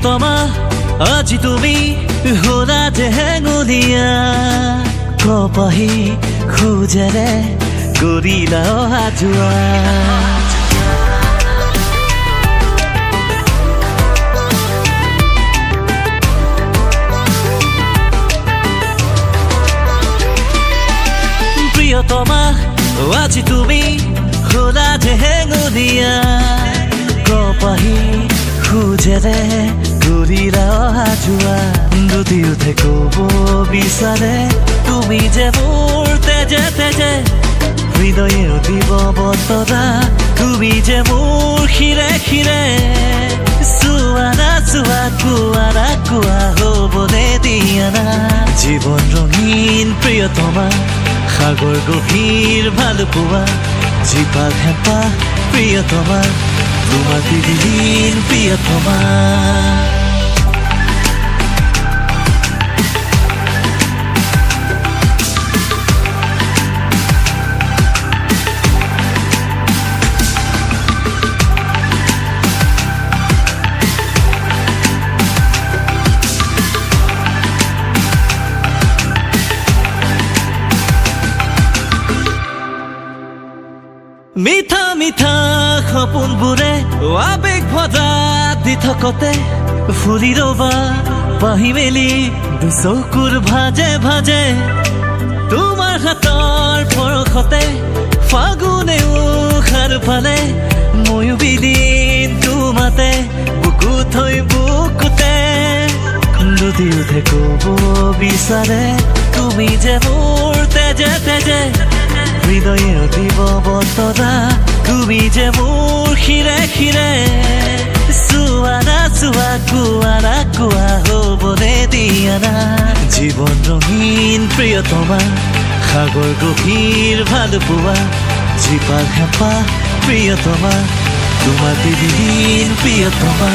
প্ৰিয়তমা আজি তুমি হলা যে হেঙুলীয়া কপাহি খোজেৰে কৰিলা অহা যোৱা প্ৰিয়তমা আজি তুমি হলা যে হেঙুলীয়া কপাহি খোজেৰে কৰিলা অহা যোৱা দুদিওতে ক'ব বিচাৰে তুমি যে মোৰ তেজে তেজে হৃদয়ে দিব বতৰা তুমি যে মোৰ শিৰে শিৰে চোৱানা চোৱা কোৱানা কোৱা হ'বনে দিয়া না জীৱন ৰঙীন প্ৰিয়তমা সাগৰ গভীৰ ভাল পোৱা জীপাল হেঁপাহ প্ৰিয়তমা তোমাৰ দিদিন প্ৰিয়তমা মিঠা মিঠা সপোনবোৰে আবেগ ভজা দি থকতে ফুলি ৰবা পাহি মেলি দুচকুৰ ভাজে ভাজে তোমাৰ হাতৰ পৰশতে ফাগুনে উশাৰ ফালে ময়ো বিদিন তোমাতে বুকু থৈ বুকুতে দুদিওতে ক'ব বিচাৰে তুমি যে মোৰ তেজে তেজে হৃদয়ে দিব বতৰা তুমি যে মোৰ শিৰে শিৰে চোৱানা চোৱা কোৱানা কোৱা হ'বনে দিয়া না জীৱন ৰঙীন প্ৰিয়তমা সাগৰ গভীৰ ভাল পোৱা জীপাল হেঁপাহ প্ৰিয়তমা তোমাৰ দিদিন প্ৰিয়তমা